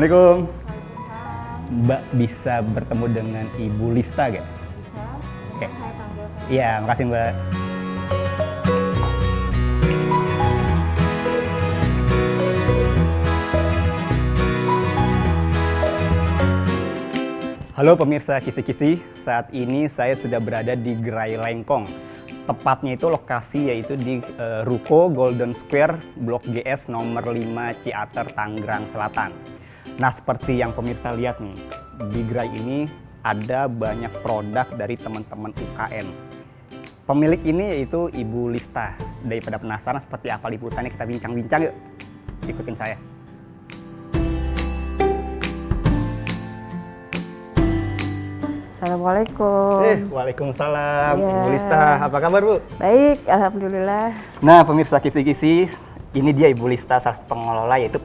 Assalamualaikum. Waalaikumsalam. Mbak bisa bertemu dengan Ibu Lista gak? Bisa? Oke. Saya panggil. Iya, makasih Mbak. Halo pemirsa Kisi-Kisi, saat ini saya sudah berada di Gerai Lengkong. Tepatnya itu lokasi yaitu di Ruko Golden Square Blok GS nomor 5 Ciater, Tangerang Selatan. Nah seperti yang pemirsa lihat nih, di gerai ini ada banyak produk dari teman-teman UKM. Pemilik ini yaitu Ibu Lista. Daripada penasaran seperti apa liputannya, kita bincang-bincang yuk. Ikutin saya. Assalamualaikum. Waalaikumsalam. Ya. Ibu Lista, apa kabar Bu? Baik, alhamdulillah. Nah pemirsa Kisi-Kisi, ini dia Ibu Lista, salah satu pengelola yaitu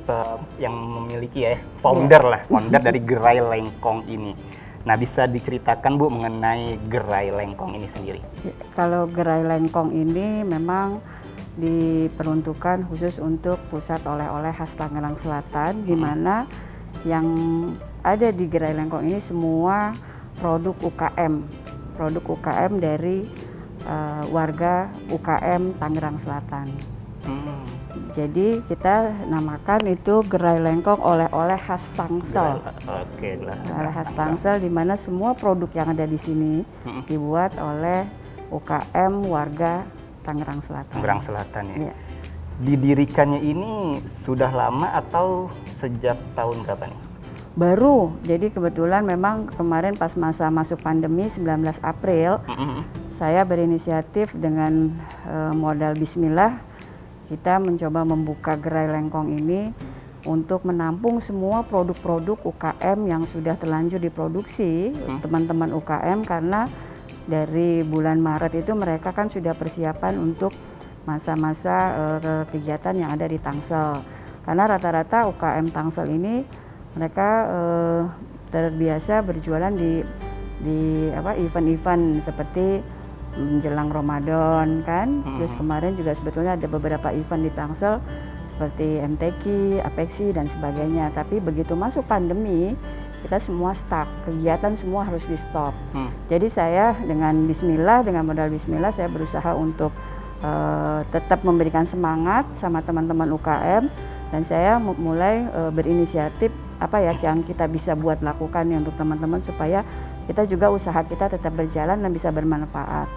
yang memiliki founder dari Gerai Lengkong ini. Nah bisa diceritakan Bu mengenai Gerai Lengkong ini sendiri? Kalau Gerai Lengkong ini memang diperuntukkan khusus untuk pusat oleh-oleh khas Tangerang Selatan, di mana yang ada di Gerai Lengkong ini semua produk UKM dari warga UKM Tangerang Selatan. Jadi kita namakan itu Gerai Lengkong oleh-oleh khas Tangsel. Oke, Oleh khas Tangsel, di mana semua produk yang ada di sini dibuat oleh UKM warga Tangerang Selatan. Tangerang Selatan ya. Iya. Didirikannya ini sudah lama atau sejak tahun berapa nih? Baru, jadi kebetulan memang kemarin pas masa masuk pandemi 19 April, saya berinisiatif dengan modal bismillah, kita mencoba membuka Gerai Lengkong ini untuk menampung semua produk-produk UKM yang sudah terlanjur diproduksi, teman-teman UKM, karena dari bulan Maret itu mereka kan sudah persiapan untuk masa-masa kegiatan yang ada di Tangsel. Karena rata-rata UKM Tangsel ini mereka terbiasa berjualan di event-event seperti menjelang Ramadan kan. Terus kemarin juga sebetulnya ada beberapa event di Tangsel seperti MTQ, Apexi dan sebagainya. Tapi begitu masuk pandemi, kita semua stuck, kegiatan semua harus di stop. Jadi saya dengan modal bismillah saya berusaha untuk tetap memberikan semangat sama teman-teman UKM, dan saya mulai berinisiatif apa ya yang kita bisa buat lakukan nih untuk teman-teman supaya kita juga usaha kita tetap berjalan dan bisa bermanfaat.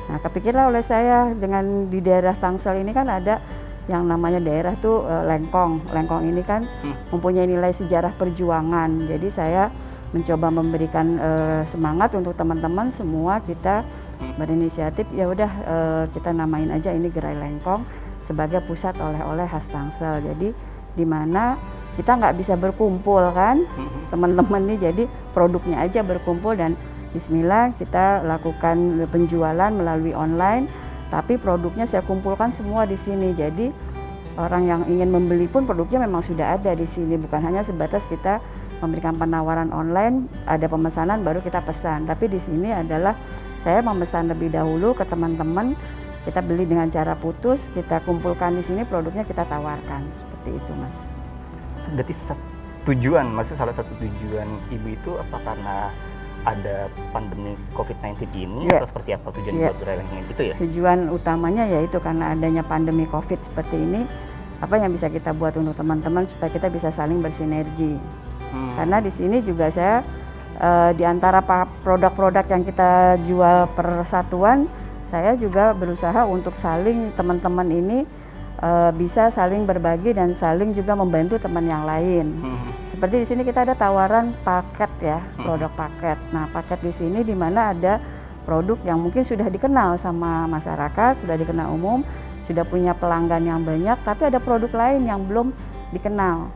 Nah, kepikirlah oleh saya dengan di daerah Tangsel ini kan ada yang namanya daerah tuh Lengkong. Lengkong ini kan mempunyai nilai sejarah perjuangan. Jadi saya mencoba memberikan semangat untuk teman-teman semua, kita berinisiatif ya udah kita namain aja ini Gerai Lengkong sebagai pusat oleh-oleh khas Tangsel. Jadi di mana kita nggak bisa berkumpul kan teman-teman nih, jadi produknya aja berkumpul, dan bismillah kita lakukan penjualan melalui online, tapi produknya saya kumpulkan semua di sini. Jadi orang yang ingin membeli pun produknya memang sudah ada di sini, bukan hanya sebatas kita memberikan penawaran online, ada pemesanan baru kita pesan. Tapi di sini adalah saya memesan lebih dahulu ke teman-teman, kita beli dengan cara putus, kita kumpulkan di sini, produknya kita tawarkan, seperti itu Mas. Berarti maksud salah satu tujuan Ibu itu apa karena ada pandemi COVID-19 ini atau seperti apa tujuan buat Gerai Lengkong itu ya? Tujuan utamanya yaitu karena adanya pandemi COVID seperti ini, apa yang bisa kita buat untuk teman-teman supaya kita bisa saling bersinergi. Karena di sini juga saya di antara produk-produk yang kita jual persatuan, saya juga berusaha untuk saling teman-teman ini bisa saling berbagi dan saling juga membantu teman yang lain. Seperti di sini kita ada tawaran paket ya, produk paket. Nah, paket di sini di mana ada produk yang mungkin sudah dikenal sama masyarakat, sudah dikenal umum, sudah punya pelanggan yang banyak, tapi ada produk lain yang belum dikenal.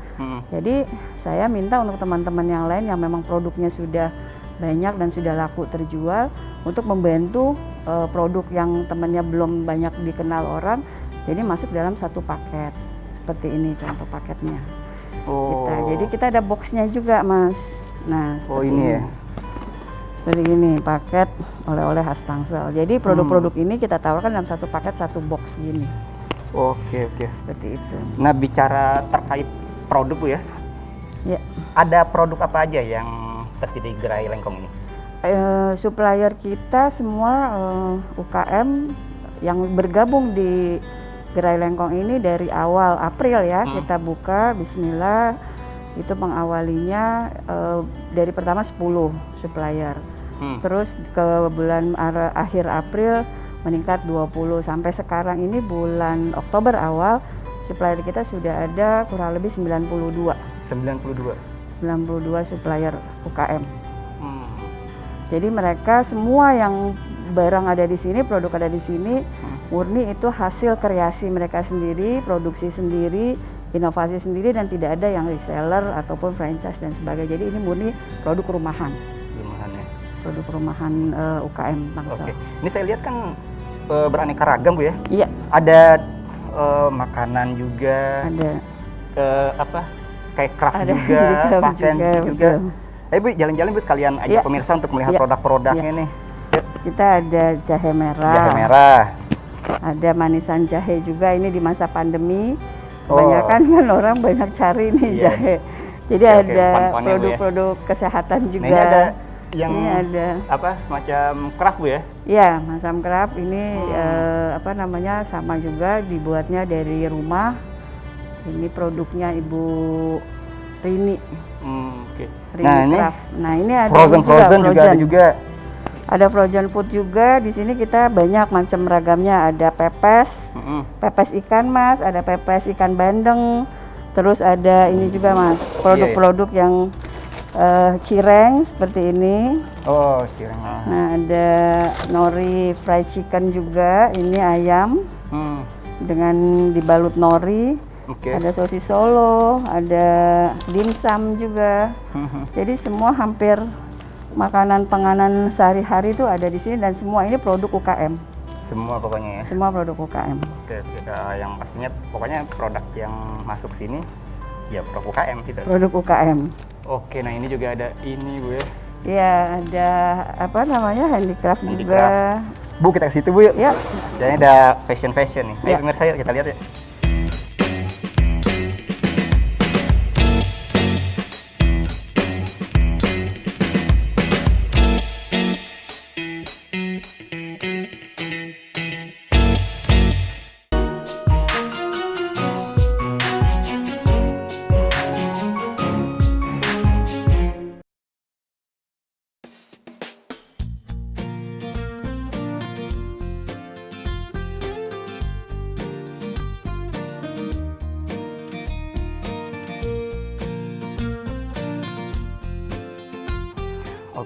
Jadi saya minta untuk teman-teman yang lain yang memang produknya sudah banyak dan sudah laku terjual untuk membantu produk yang temannya belum banyak dikenal orang. Jadi masuk dalam satu paket seperti ini contoh paketnya. Jadi kita ada boxnya juga Mas. Nah seperti ini ya. Seperti ini paket oleh-oleh khas Tangsel. Jadi produk-produk ini kita tawarkan dalam satu paket satu box gini. Oke. Seperti itu. Nah bicara terkait produk Bu ya, Ya. Ada produk apa aja yang tersedia di Gerai Lengkong ini? Supplier kita semua UKM yang bergabung di Gerai Lengkong ini dari awal April ya, kita buka, bismillah, itu mengawalinya dari pertama 10 supplier. Terus ke bulan akhir April meningkat 20, sampai sekarang ini bulan Oktober awal, supplier kita sudah ada kurang lebih 92 supplier UKM. Jadi mereka semua yang barang ada di sini, produk ada di sini, murni itu hasil kreasi mereka sendiri, produksi sendiri, inovasi sendiri, dan tidak ada yang reseller ataupun franchise dan sebagainya. Jadi ini murni produk rumahan. Produk rumahan UKM Tangsel. Oke. Ini saya lihat kan beraneka ragam Bu ya. Iya. Ada makanan juga. Ada. Kayak craft Ada juga, pakaian juga. Betul. Bu, jalan-jalan Bu sekalian ajak pemirsa untuk melihat produk-produknya nih. Kita ada jahe merah. Jahe merah. Ada manisan jahe juga, ini di masa pandemi. Kebanyakan kan orang banyak cari nih jahe. Jadi ada produk-produk kesehatan juga. Nah, ini ada yang ini ada semacam craft Bu ya? Iya, macam craft. Ini sama juga dibuatnya dari rumah. Ini produknya Ibu Rini. Rini nah, Craft. Ini ada frozen juga ada juga. Ada frozen food juga. Di sini kita banyak macam ragamnya. Ada pepes, pepes ikan mas, ada pepes ikan bandeng. Terus ada ini juga mas, produk-produk yang cireng seperti ini. Oh, cireng. Nah, ada nori fried chicken juga. Ini ayam dengan dibalut nori. Ada sosis Solo, ada dimsum juga. Jadi semua hampir makanan panganan sehari-hari itu ada di sini, dan semua ini produk UKM. Semua pokoknya ya. Semua produk UKM. Oke, yang pastinya pokoknya produk yang masuk sini ya produk UKM gitu. Produk UKM. Oke, nah ini juga ada ini Bu ya. Iya, ada handicraft juga. Bu, kita ke situ Bu yuk. Ya. Jadi ada fashion nih. Ayo pemirsa yuk kita lihat ya.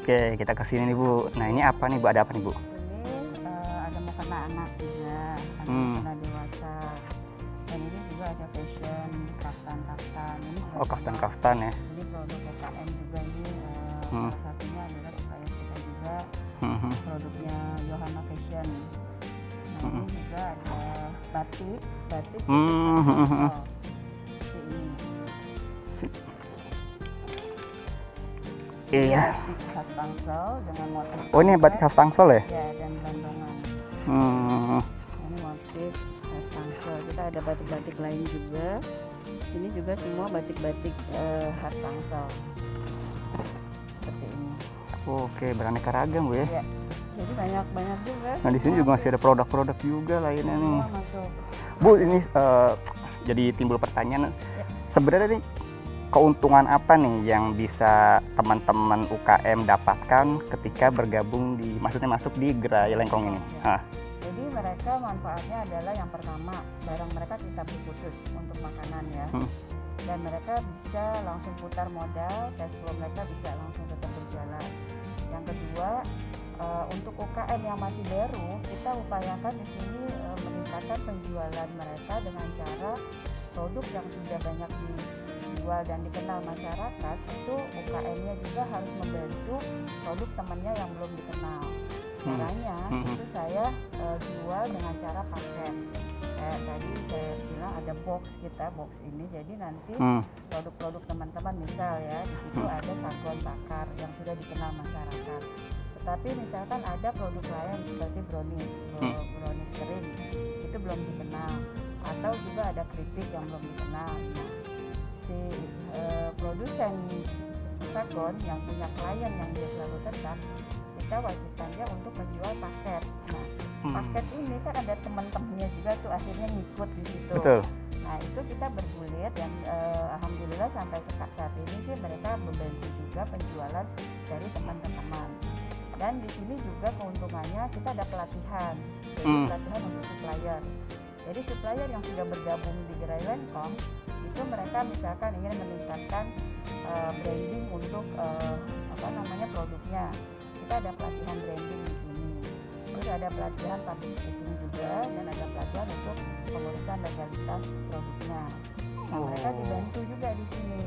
Oke, kita ke sini nih Bu. Nah, ini apa nih Bu? Ada apa nih Bu? Ini ada mukena anak juga, ada mukena dewasa. Dan ini juga ada fashion, kaftan. Ini kaftan ya. Ini produk UKM juga ini. Salah satunya adalah supplier kita juga. Produknya Yohana Fashion. Nah, ini juga ada batik. Iya. Batik khas Tangsel dengan motif. Oh, ini batik khas Tangsel ya? Ya, dan bandongan. Ini motif khas Tangsel. Kita ada batik-batik lain juga. Ini juga semua batik-batik khas Tangsel. Seperti ini. Oke, beraneka ragam Bu ya. Ya. Jadi banyak juga. Nah, di sini juga masih ada produk-produk juga lainnya nih. Masuk. Bu, ini jadi timbul pertanyaan. Sebenarnya nih keuntungan apa nih yang bisa teman-teman UKM dapatkan ketika bergabung masuk di Gerai Lengkong ini? Jadi mereka manfaatnya adalah yang pertama, barang mereka kita beli khusus untuk makanan ya. Dan mereka bisa langsung putar modal, cash flow mereka bisa langsung tetap berjalan. Yang kedua, untuk UKM yang masih baru, kita upayakan di sini meningkatkan penjualan mereka dengan cara produk yang sudah banyak dijual dan dikenal masyarakat. Itu UKM-nya juga harus membantu produk temannya yang belum dikenal. Caranya itu saya jual dengan cara paket. Kayak tadi saya bilang ada box ini, jadi nanti produk-produk teman-teman misal ya, di situ ada sablon bakar yang sudah dikenal masyarakat. Tetapi misalkan ada produk lain seperti brownies kering, itu belum dikenal, atau juga ada keripik yang belum dikenal. Nah, si produsen Sagon yang punya klien yang dia selalu tetap, kita wajibkan dia untuk menjual paket. Nah, paket ini kan ada teman-temannya juga tuh akhirnya ngikut di situ. Betul. Nah, itu kita bergulir dan alhamdulillah sampai saat ini sih mereka membantu juga penjualan dari teman-teman. Dan di sini juga keuntungannya kita ada pelatihan, jadi pelatihan untuk supplier. Jadi supplier yang sudah bergabung di Gerai Lengkong itu mereka misalkan ingin meningkatkan branding untuk produknya. Kita ada pelatihan branding di sini. Terus ada pelatihan public speaking juga dan ada pelatihan untuk pengurusan legalitas produknya. Nah, mereka dibantu juga di sini.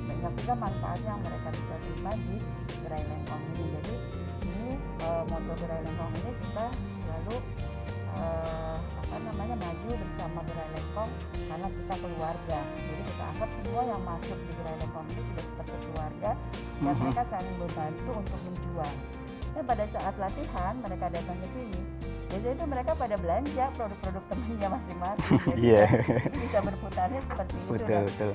Banyak juga manfaatnya yang mereka bisa terima di Gerai Lengkong ini. Jadi ini moto Gerai Lengkong ini kita selalu maju bersama Gerai Lengkong karena kita keluarga. Jadi kita anggap semua yang masuk di Gerai Lengkong ini sudah seperti keluarga dan mereka saling membantu untuk menjual. Dan pada saat latihan mereka datang ke sini, biasanya itu mereka pada belanja produk-produk temannya masing-masing. Jadi bisa berputarnya seperti itu. Betul.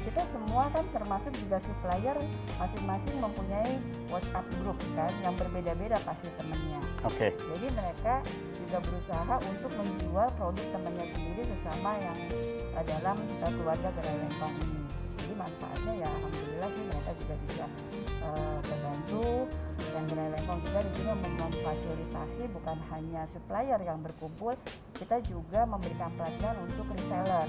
Kita semua kan termasuk juga supplier masing-masing mempunyai WhatsApp group kan yang berbeda-beda pasti temannya. Oke. Jadi mereka juga berusaha untuk menjual produk temannya sendiri sesama yang dalam keluarga Gerai Lengkong ini. Jadi manfaatnya ya alhamdulillah sih mereka juga bisa terbantu. Dan Gerai Lengkong juga di sini memfasilitasi bukan hanya supplier yang berkumpul, kita juga memberikan pelatihan untuk reseller.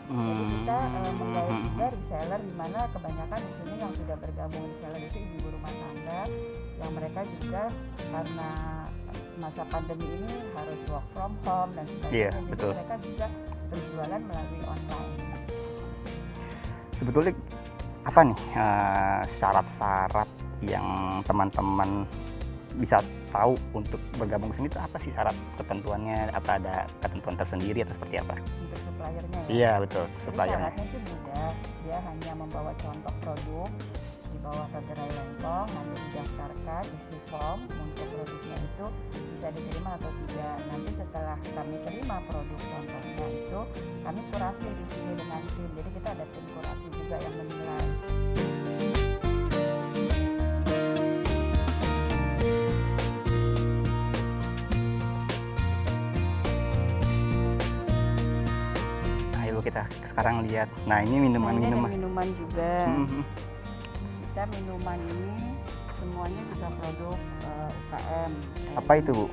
Jadi kita menggait juga reseller di mana kebanyakan di sini yang sudah bergabung reseller itu ibu rumah tangga yang mereka juga karena masa pandemi ini harus work from home dan sebagainya. Jadi betul. mereka bisa berjualan melalui online. Sebetulnya apa nih syarat-syarat yang teman-teman bisa tahu untuk bergabung ke sini itu apa sih syarat ketentuannya? Apa ada ketentuan tersendiri atau seperti apa? Untuk suppliernya ya? Iya betul, Jadi suppliernya. syaratnya sih mudah, dia hanya membawa contoh produk, dibawa ke Gerai Lengkong, nanti didaftarkan, isi form untuk produknya itu bisa diterima atau tidak. Nanti setelah kami terima produk contohnya itu, kami kurasi di sini dengan tim. Jadi kita ada tim kurasi juga yang menilai. Ayo kita sekarang lihat. Nah ini minuman-minuman. Nah, ini ada minuman juga. Kita minuman ini semuanya juga produk UKM. Apa itu Bu?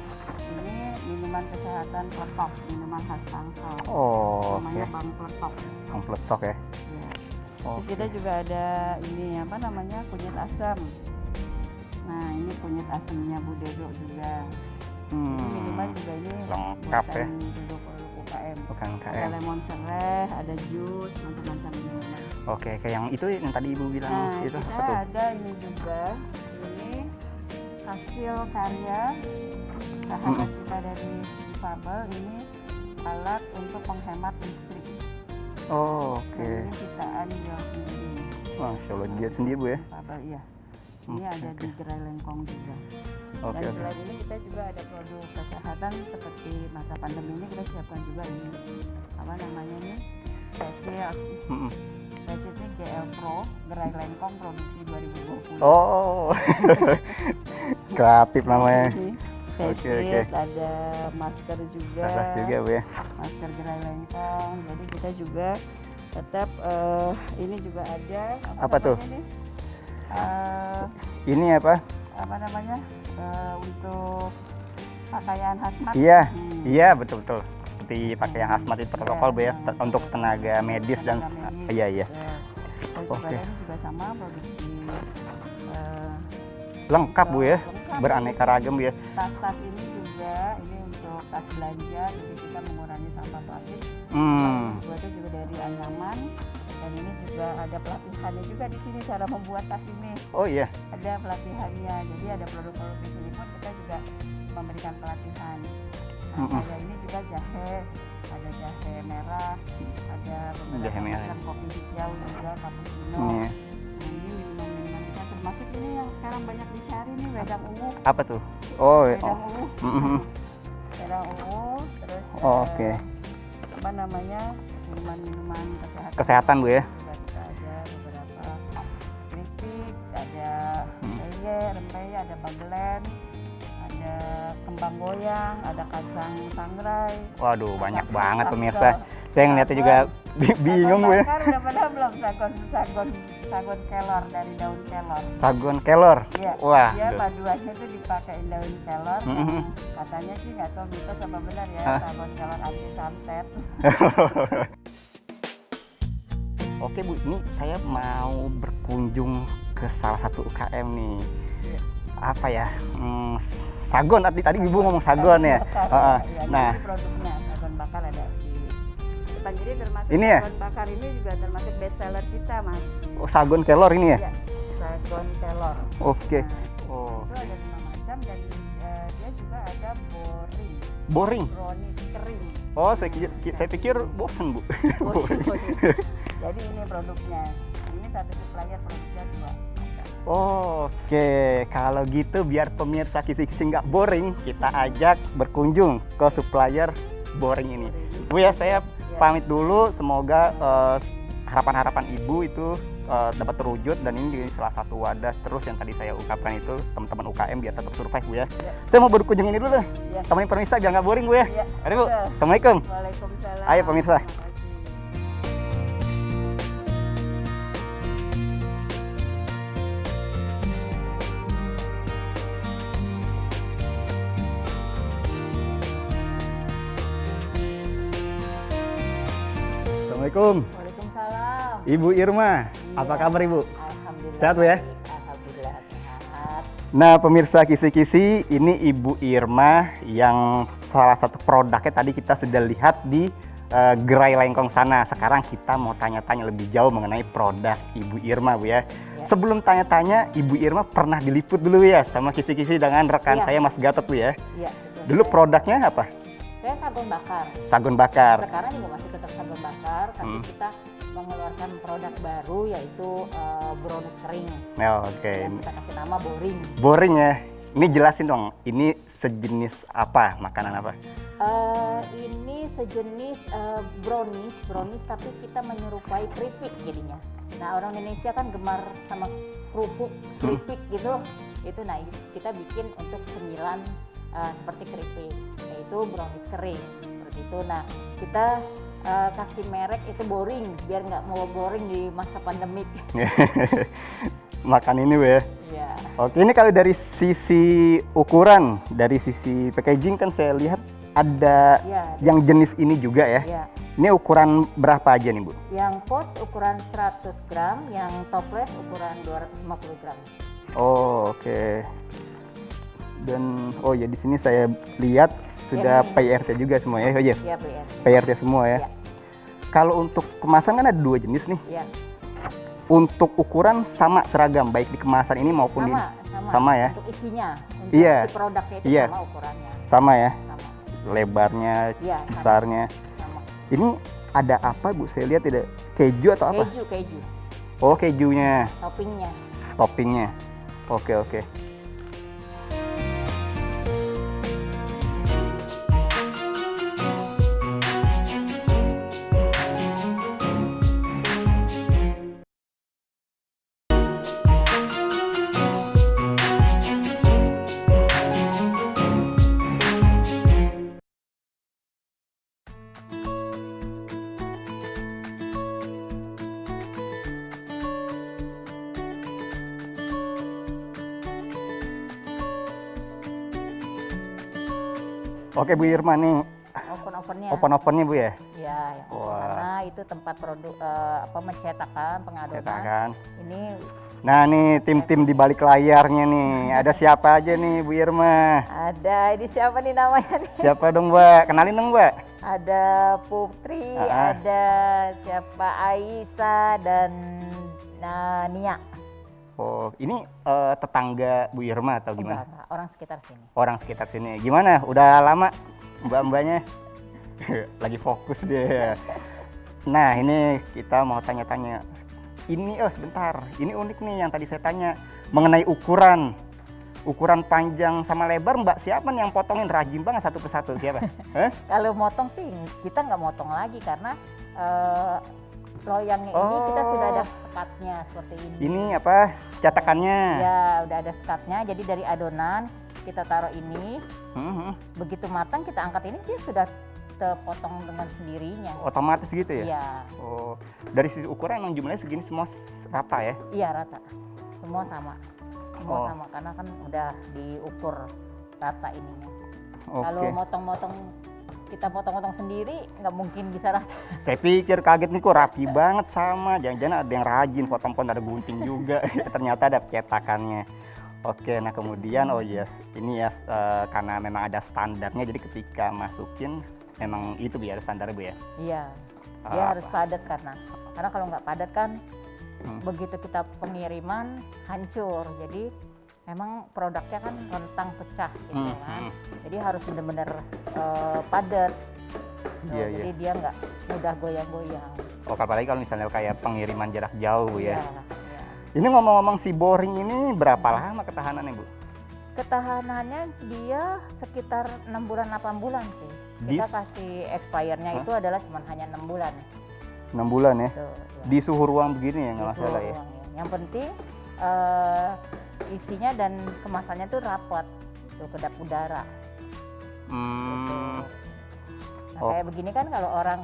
Ini minuman kesehatan Kletok, minuman khas Tangsel. Oh, namanya Bang Kletok. Bang Kletok ya. Ya. Terus kita juga ada ini kunyit asam. Nah ini kunyit asamnya Bu Dedo juga. Ini minuman juga ini lengkap ya. Produk UKM. Bukan Ada KM. lemon sereh, ada jus, macam-macam minuman. Oke, kayak yang itu yang tadi Ibu bilang Nah, itu kita apa tuh? ada ini juga, ini hasil karya sahabat kita dari Fabel, ini alat untuk menghemat listrik. Oh, Nah, oke. ini ciptaan dia sendiri. Masya Allah dia sendiri Bu ya. Fabel, iya. Ini ada di Gerai Lengkong juga. Oke, Dan oke. selain ini kita juga ada produk kesehatan seperti masa pandemi ini kita siapkan juga ini facial. Facial ini GL Pro Gerai Lengkong produksi 2020. Oh, kreatif namanya. Ini face Oke. shield, ada masker juga. Keras juga Bu ya. Masker Gerai Lengkong. Jadi kita juga tetap ini juga ada Apa tuh? namanya nih? Ini apa? Untuk pakaian hazmat. Iya, iya betul-betul. Seperti pakaian hazmat itu protokol Bu ya, untuk tenaga medis dan iya. Dan juga Oke. ini juga sama produksi Lengkap Bu ya, lengkap. beraneka ragam Bu ya. Tas-tas ini juga ini untuk tas belanja, jadi kita mengurangi sampah plastik. Buatnya juga dari anyaman dan ini juga ada pelatihannya juga di sini cara membuat tas ini. Oh iya. Ada pelatihannya, jadi ada produk-produk di sini pun kita juga memberikan pelatihan. Nah, kayak ini juga jahe, ada jahe merah, ada beberapa Jahe merah. macam kopi hijau juga, cappuccino. Iya. Nah, ini minuman-minuman kita termasuk ini yang sekarang banyak dicari nih, wedang ungu. Apa tuh? Oh, Wedang ungu. Wedang ungu, terus Oh, oke. minuman kesehatan. Kesehatan Bu ya. Juga kita rempeyek, ada bagelen, ada kembang goyang, ada kacang sangrai. Waduh, banyak kacang banget kapsel, pemirsa. Saya ngeliatnya juga bingung gue. Sagon bakar udah pada belum? Sagon kelor dari daun kelor. Sagon kelor. Iya, Wah. dia paduannya itu dipakein daun kelor. Katanya sih nggak tahu mitos apa benar ya, sagon kelor anti santet. Oke Bu, ini saya mau berkunjung ke salah satu UKM nih. Apa ya? Sagon tadi Ibu ngomong sagon ya. Ya, Nah, ini produknya sagon bakar ada di depan, jadi termasuk ini ya? sagon bakar ini juga termasuk best seller kita, Mas. oh, sagon kelor ini ya? Iya, sagon kelor. Oke. Nah, Oh, itu ada 5 macam dan dia juga ada boring, boring. brownies kering. Oh, saya pikir bosen Bu. Boring. Jadi ini produknya. Ini satu supplier produknya 2 macam. Oke, kalau gitu biar pemirsa kisi-kisi nggak boring, kita ajak berkunjung ke supplier boring ini. Bu ya, saya pamit dulu. Semoga harapan-harapan Ibu itu dapat terwujud, dan ini jadi salah satu wadah terus yang tadi saya ungkapkan itu, teman-teman UKM biar tetap survive Bu ya. Saya mau berkunjung ini dulu deh. Ya. Temenin pemirsa biar nggak boring Bu ya. Ya, Ayo Bu, betul. Assalamualaikum. Waalaikumsalam. Ayo pemirsa. Terima kasih. Assalamualaikum. Waalaikumsalam. Ibu Irma, apa Iya. kabar Ibu? Alhamdulillah. Sehat, Bu, ya? baik. Alhamdulillah sehat. Nah pemirsa kisi-kisi, ini Ibu Irma yang salah satu produknya tadi kita sudah lihat di gerai Lengkong sana. Sekarang kita mau tanya-tanya lebih jauh mengenai produk Ibu Irma Bu ya. Sebelum tanya-tanya, Ibu Irma pernah diliput dulu ya sama kisi-kisi dengan rekan Iya. saya Mas Gatot Bu ya. Iya, betul. Dulu produknya apa? Saya sagon bakar. Sagon bakar. Sekarang juga masih tetap sagon bakar, tapi kita mengeluarkan produk baru yaitu brownies kering Oh, oke. yang kita kasih nama boring. Boring ya. Ini jelasin dong, ini sejenis apa, makanan apa? Ini sejenis brownies tapi kita menyerupai keripik jadinya. Nah, orang Indonesia kan gemar sama kerupuk, keripik gitu. Itu nah kita bikin untuk cemilan seperti keripik, yaitu brownies kering seperti itu. Nah, kita kasih merek itu boring biar nggak mau boring di masa pandemik. Makan ini Bu ya. Iya. Oke, ini kalau dari sisi ukuran, dari sisi packaging kan saya lihat ada Iya, yang jenis ini juga ya. Iya. Ini ukuran berapa aja nih Bu? Yang pouch ukuran 100 gram, yang topless ukuran 250 gram. Oh, oke. Dan oh ya, di sini saya lihat sudah Yang PRT juga semua ya. Oh iya, Iya, PR. PRT semua ya. Iya. Kalau untuk kemasan kan ada 2 jenis nih. Iya. Untuk ukuran sama seragam baik di kemasan ini maupun di sama ya. Untuk isinya, untuk Iya. isi produknya itu Iya. sama ukurannya. Sama ya. Sama. Lebarnya, Iya, sama. besarnya. Sama. Ini ada apa Bu? Saya lihat tidak keju atau apa? Keju. Oh, kejunya, Toppingnya. toppingnya. Oke, oke. Oke Bu Irma nih, Oven-ovennya. open-opennya Bu ya. Ya, yang di Wah. sana itu tempat produk mencetakan, pengadonan. Cetakan. Ini Nah nih tim-tim di balik layarnya nih, ada siapa aja nih Bu Irma? ada, ini siapa nih namanya nih? Siapa dong Mbak? Kenalin dong Mbak. Ada Putri, Ah. ada siapa Aisyah dan Nia. Oh, ini tetangga Bu Irma atau gimana? Enggak, orang sekitar sini. Orang sekitar sini. Gimana? Udah lama mbak-mbaknya? Lagi fokus dia. Nah ini kita mau tanya-tanya. Ini sebentar. Ini unik nih yang tadi saya tanya mengenai ukuran. Ukuran panjang sama lebar Mbak siapa nih yang potongin rajin banget satu persatu siapa? Hah? Kalau motong sih kita nggak motong lagi karena loyangnya ini kita sudah ada sekatnya seperti ini. Ini apa cetakannya? Ya, udah ada sekatnya. Jadi dari adonan kita taruh ini. Begitu matang kita angkat ini, dia sudah terpotong dengan sendirinya. Otomatis gitu ya? Iya. Oh, dari sisi ukuran emang jumlahnya segini semua rata ya? Iya, rata. Semua sama. Semua Oh. sama karena kan udah diukur rata ininya. Oke. Kalau kita potong-potong sendiri nggak mungkin bisa rata. Saya pikir kaget nih kok rapi banget sama. Jangan-jangan ada yang rajin potong-potong, ada gunting juga. Ternyata ada cetakannya. Oke, nah kemudian oh yes, ini ya karena memang ada standarnya. Jadi ketika masukin memang itu biar standar Bu ya. Iya. Dia harus padat karena kalau nggak padat kan begitu kita pengiriman hancur. Jadi memang produknya kan rentang pecah gitu kan. Jadi harus benar-benar padat. Tuh, Iya, jadi dia nggak mudah goyang-goyang. Oh, apalagi kalau misalnya kayak pengiriman jarak jauh Bu ya. Iya, iya. Ini ngomong-ngomong si boring ini berapa lama ketahanannya Bu? Ketahanannya dia sekitar 6 bulan 8 bulan sih. Kita kasih expirednya itu adalah cuma hanya 6 bulan. 6 bulan ya? Tuh, ya. Di suhu ruang begini ya nggak Di masalah seluruh ya? ruangnya. Yang penting isinya dan kemasannya tuh rapat, tuh kedap udara. Gitu. Nah, kayak begini kan kalau orang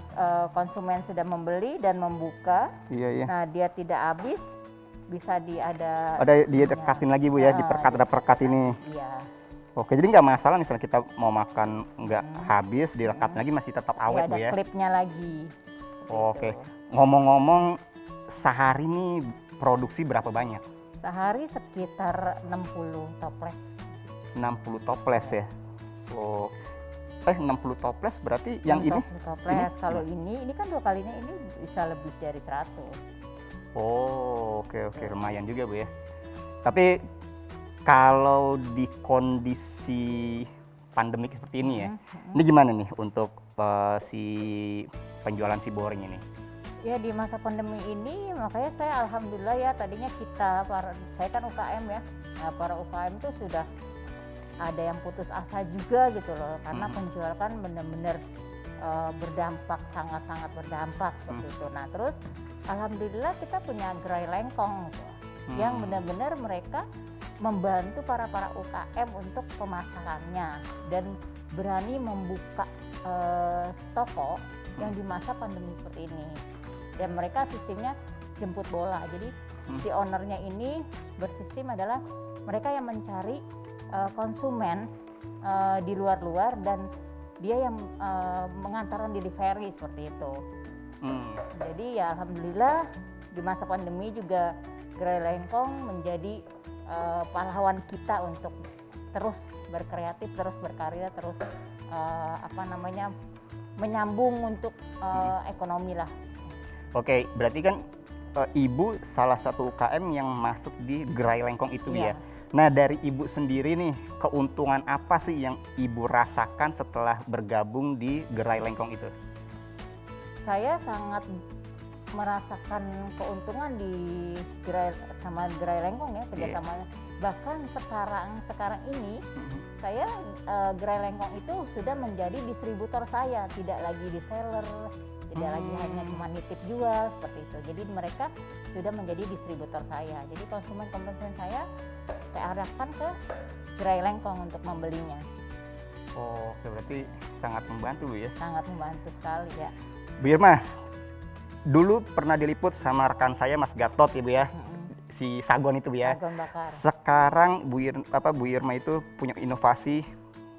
konsumen sudah membeli dan membuka, Iya iya. nah dia tidak habis, bisa Ada dia dekatin lagi Bu ya, Ya, diperkat ada perkat ini. Iya. Oke, jadi nggak masalah misalnya kita mau makan nggak habis, direkatin lagi masih tetap awet Ada Bu ya? klipnya lagi. Oke, Gitu. ngomong-ngomong sehari nih produksi berapa banyak? Sehari sekitar 60 toples. 60 toples ya? Oh, 60 toples berarti yang ini? 60 toples. Kalau ini kan 2 kalinya ini bisa lebih dari 100. Oh, oke lumayan juga Bu ya. Tapi kalau di kondisi pandemik seperti ini ya, ini gimana nih untuk si penjualan si boring ini? Ya di masa pandemi ini makanya saya alhamdulillah ya tadinya saya kan UKM ya, nah, para UKM itu sudah ada yang putus asa juga gitu loh karena penjual kan benar-benar berdampak sangat-sangat berdampak seperti itu. Nah terus alhamdulillah kita punya gerai lengkong gitu, yang benar-benar mereka membantu para UKM untuk pemasarannya dan berani membuka toko yang di masa pandemi seperti ini. Dan mereka sistemnya jemput bola. Jadi si ownernya ini bersistem adalah mereka yang mencari konsumen di luar-luar dan dia yang mengantarkan delivery seperti itu. Jadi ya alhamdulillah di masa pandemi juga Gerai Lengkong menjadi pahlawan kita untuk terus berkreatif, terus berkarya, terus menyambung untuk ekonomi lah. Oke, berarti kan Ibu salah satu UKM yang masuk di Gerai Lengkong itu Iya. ya. Nah dari Ibu sendiri nih, keuntungan apa sih yang Ibu rasakan setelah bergabung di Gerai Lengkong itu? Saya sangat merasakan keuntungan di Gerai Lengkong ya kerjasamanya. Bahkan sekarang ini saya Gerai Lengkong itu sudah menjadi distributor saya, tidak lagi reseller, tidak lagi hanya cuma nitip jual seperti itu. Jadi mereka sudah menjadi distributor saya. Jadi konsumen saya arahkan ke Gerai Lengkong untuk membelinya. Oh, berarti sangat membantu Bu ya. Sangat membantu sekali ya. Bu Irma, dulu pernah diliput sama rekan saya Mas Gatot ya Bu ya. Si Sagon itu Bu ya. Sagon bakar. Sekarang Bu Irma itu punya inovasi,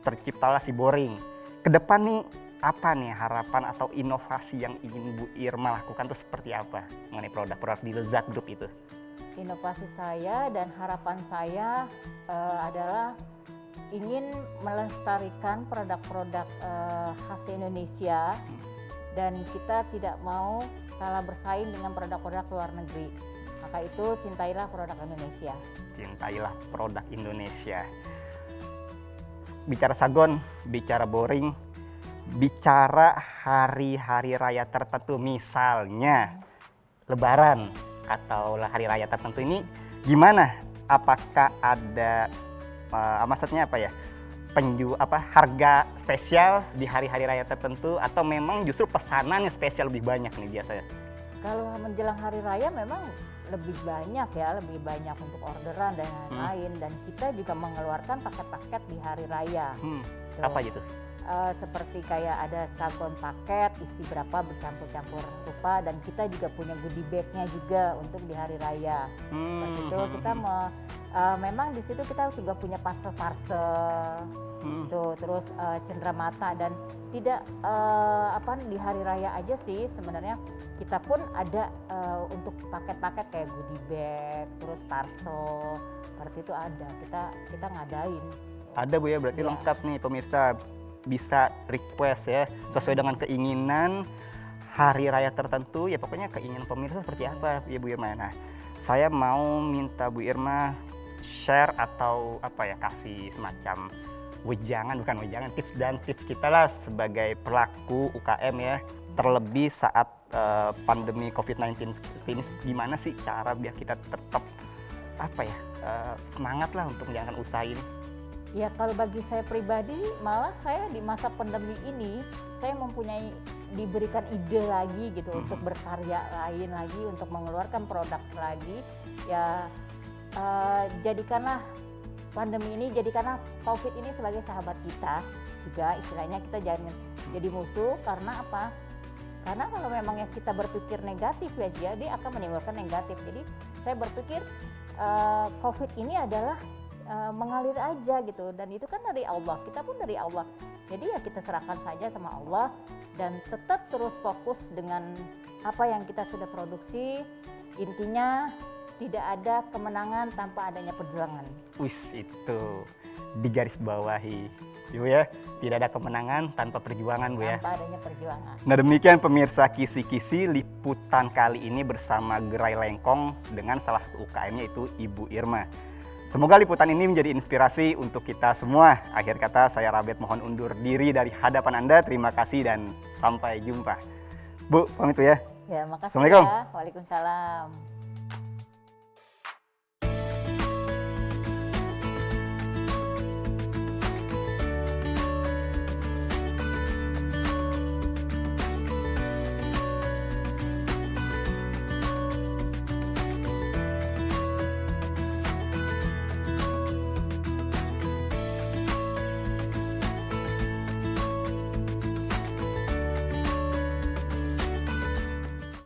terciptalah si boring. Kedepan nih apa nih harapan atau inovasi yang ingin Bu Irma lakukan tuh seperti apa mengenai produk-produk di Lezat Group itu? Inovasi saya dan harapan saya adalah ingin melestarikan produk-produk khas Indonesia dan kita tidak mau kalah bersaing dengan produk-produk luar negeri. Maka itu cintailah produk Indonesia. Cintailah produk Indonesia. Bicara Sagon, bicara boring, bicara hari-hari raya tertentu misalnya Lebaran atau hari raya tertentu ini gimana? Apakah ada maksudnya apa ya? Harga spesial di hari-hari raya tertentu atau memang justru pesanannya spesial lebih banyak nih biasanya? Kalau menjelang hari raya memang lebih banyak ya, lebih banyak untuk orderan dan lain-lain. Dan kita juga mengeluarkan paket-paket di hari raya. Tuh. Apa gitu? Seperti kayak ada sagon paket isi berapa bercampur-campur rupa, dan kita juga punya goodie bag-nya juga untuk di hari raya. Seperti itu kita memang di situ kita juga punya parcel-parcel. Tuh, terus cenderamata, dan tidak di hari raya aja sih sebenarnya kita pun ada untuk paket-paket kayak goodie bag, terus parcel seperti itu ada, kita ngadain. Ada Bu ya, berarti lengkap nih pemirsa, bisa request ya sesuai dengan keinginan hari raya tertentu ya, pokoknya keinginan pemirsa seperti apa ya Bu Irma. Nah, saya mau minta Bu Irma share atau kasih semacam tips dan tips kita lah sebagai pelaku UKM ya, terlebih saat pandemi COVID-19 ini, gimana sih cara biar kita tetap semangat lah untuk menjalankan usaha ini. Ya kalau bagi saya pribadi, malah saya di masa pandemi ini saya diberikan ide lagi gitu untuk berkarya lain lagi, untuk mengeluarkan produk lagi. Ya jadikanlah pandemi ini, jadikanlah COVID ini sebagai sahabat kita juga, istilahnya kita jangan jadi musuh. Karena apa? Karena kalau memang ya kita berpikir negatif ya, dia akan menimbulkan negatif. Jadi saya berpikir COVID ini adalah mengalir aja gitu, dan itu kan dari Allah, kita pun dari Allah. Jadi ya kita serahkan saja sama Allah dan tetap terus fokus dengan apa yang kita sudah produksi. Intinya tidak ada kemenangan tanpa adanya perjuangan. Wis, itu digarisbawahi Ibu ya, tidak ada kemenangan tanpa perjuangan Bu ya. Tanpa adanya perjuangan. Nah demikian pemirsa Kisi-Kisi liputan kali ini bersama Gerai Lengkong dengan salah satu UKM-nya yaitu Ibu Irma. Semoga liputan ini menjadi inspirasi untuk kita semua. Akhir kata saya Rabet mohon undur diri dari hadapan Anda. Terima kasih dan sampai jumpa. Bu, pamit ya. Ya, makasih Assalamualaikum. ya. Waalaikumsalam.